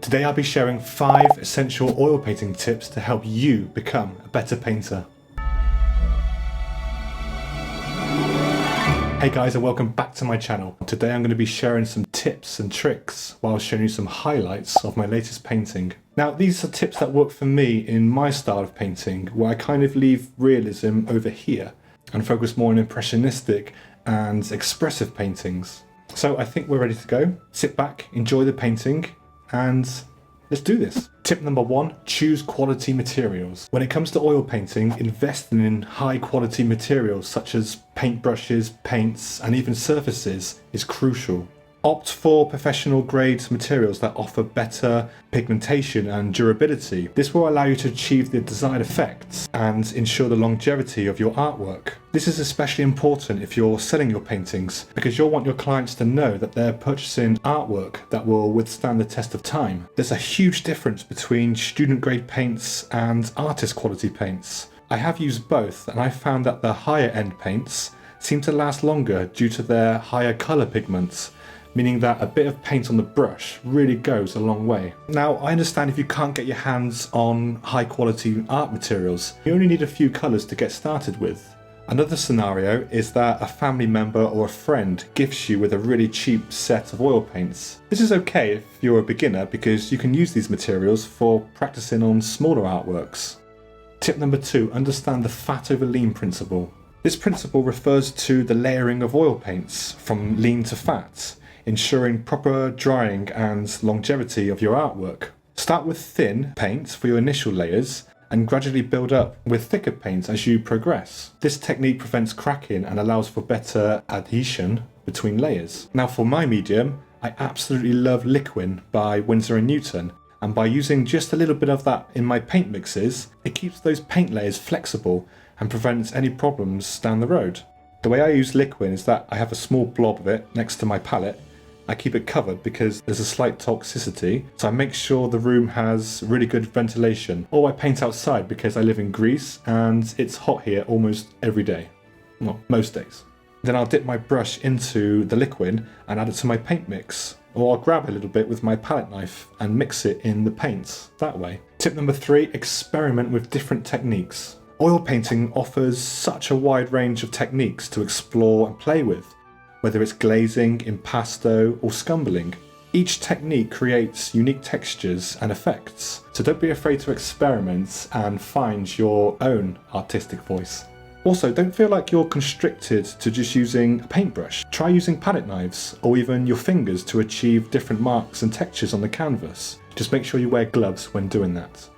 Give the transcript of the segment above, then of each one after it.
Today I'll be sharing 5 essential oil painting tips to help you become a better painter. Hey guys, and welcome back to my channel. Today I'm going to be sharing some tips and tricks while showing you some highlights of my latest painting. Now these are tips that work for me in my style of painting, where I kind of leave realism over here and focus more on impressionistic and expressive paintings. So I think we're ready to go. Sit back, enjoy the painting, and let's do this. Tip number 1, choose quality materials. When it comes to oil painting, investing in high quality materials such as paintbrushes, paints, and even surfaces is crucial. Opt for professional grade materials that offer better pigmentation and durability. This will allow you to achieve the desired effects and ensure the longevity of your artwork. This is especially important if you're selling your paintings, because you'll want your clients to know that they're purchasing artwork that will withstand the test of time. There's a huge difference between student grade paints and artist quality paints. I have used both, and I found that the higher end paints seem to last longer due to their higher colour pigments, meaning that a bit of paint on the brush really goes a long way. Now, I understand if you can't get your hands on high quality art materials, you only need a few colours to get started with. Another scenario is that a family member or a friend gifts you with a really cheap set of oil paints. This is okay if you're a beginner, because you can use these materials for practicing on smaller artworks. Tip number 2, understand the fat over lean principle. This principle refers to the layering of oil paints from lean to fat, ensuring proper drying and longevity of your artwork. Start with thin paint for your initial layers and gradually build up with thicker paint as you progress. This technique prevents cracking and allows for better adhesion between layers. Now for my medium, I absolutely love Liquin by Winsor & Newton, and by using just a little bit of that in my paint mixes, it keeps those paint layers flexible and prevents any problems down the road. The way I use Liquin is that I have a small blob of it next to my palette. I keep it covered because there's a slight toxicity, so I make sure the room has really good ventilation. Or I paint outside because I live in Greece and it's hot here almost every day. Well, most days. Then I'll dip my brush into the Liquin and add it to my paint mix. Or I'll grab a little bit with my palette knife and mix it in the paints that way. Tip number 3, experiment with different techniques. Oil painting offers such a wide range of techniques to explore and play with, whether it's glazing, impasto, or scumbling. Each technique creates unique textures and effects, so don't be afraid to experiment and find your own artistic voice. Also, don't feel like you're constricted to just using a paintbrush. Try using palette knives or even your fingers to achieve different marks and textures on the canvas. Just make sure you wear gloves when doing that.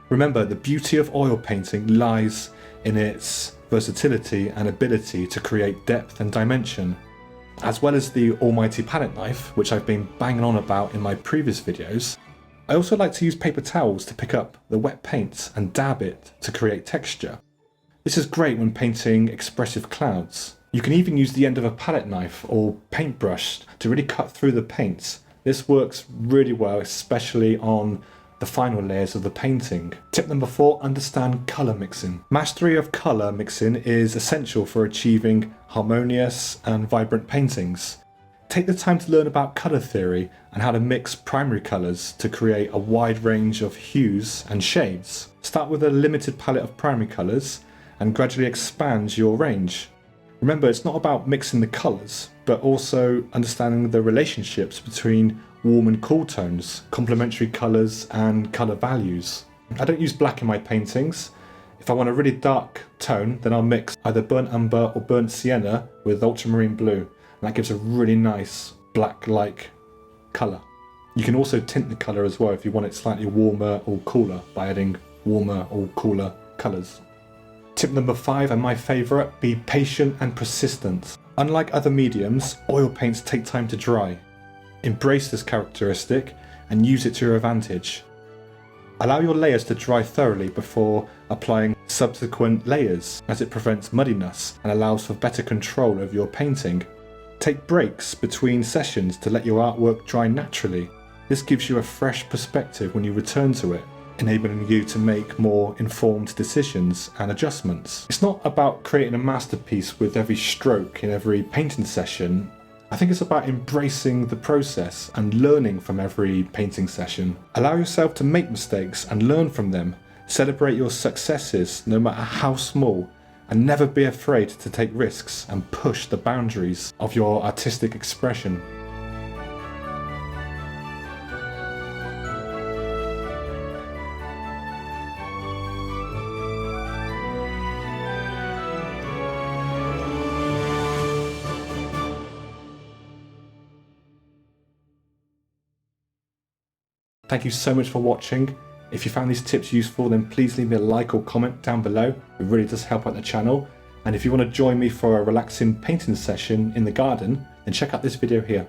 Remember, the beauty of oil painting lies in its versatility and ability to create depth and dimension. As well as the almighty palette knife, which I've been banging on about in my previous videos, I also like to use paper towels to pick up the wet paint and dab it to create texture. This is great when painting expressive clouds. You can even use the end of a palette knife or paintbrush to really cut through the paints. This works really well, especially on the final layers of the painting. Tip number 4, understand colour mixing. Mastery of colour mixing is essential for achieving harmonious and vibrant paintings. Take the time to learn about colour theory and how to mix primary colours to create a wide range of hues and shades. Start with a limited palette of primary colours and gradually expand your range. Remember, it's not about mixing the colours, but also understanding the relationships between warm and cool tones, complementary colours and colour values. I don't use black in my paintings. If I want a really dark tone, then I'll mix either burnt umber or burnt sienna with ultramarine blue, and that gives a really nice black-like colour. You can also tint the colour as well if you want it slightly warmer or cooler by adding warmer or cooler colours. Tip number 5, and my favourite, be patient and persistent. Unlike other mediums, oil paints take time to dry. Embrace this characteristic and use it to your advantage. Allow your layers to dry thoroughly before applying subsequent layers, as it prevents muddiness and allows for better control over your painting. Take breaks between sessions to let your artwork dry naturally. This gives you a fresh perspective when you return to it, enabling you to make more informed decisions and adjustments. It's not about creating a masterpiece with every stroke in every painting session. I think it's about embracing the process and learning from every painting session. Allow yourself to make mistakes and learn from them. Celebrate your successes, no matter how small, and never be afraid to take risks and push the boundaries of your artistic expression. Thank you so much for watching. If you found these tips useful, then please leave me a like or comment down below. It really does help out the channel. And if you want to join me for a relaxing painting session in the garden, then check out this video here.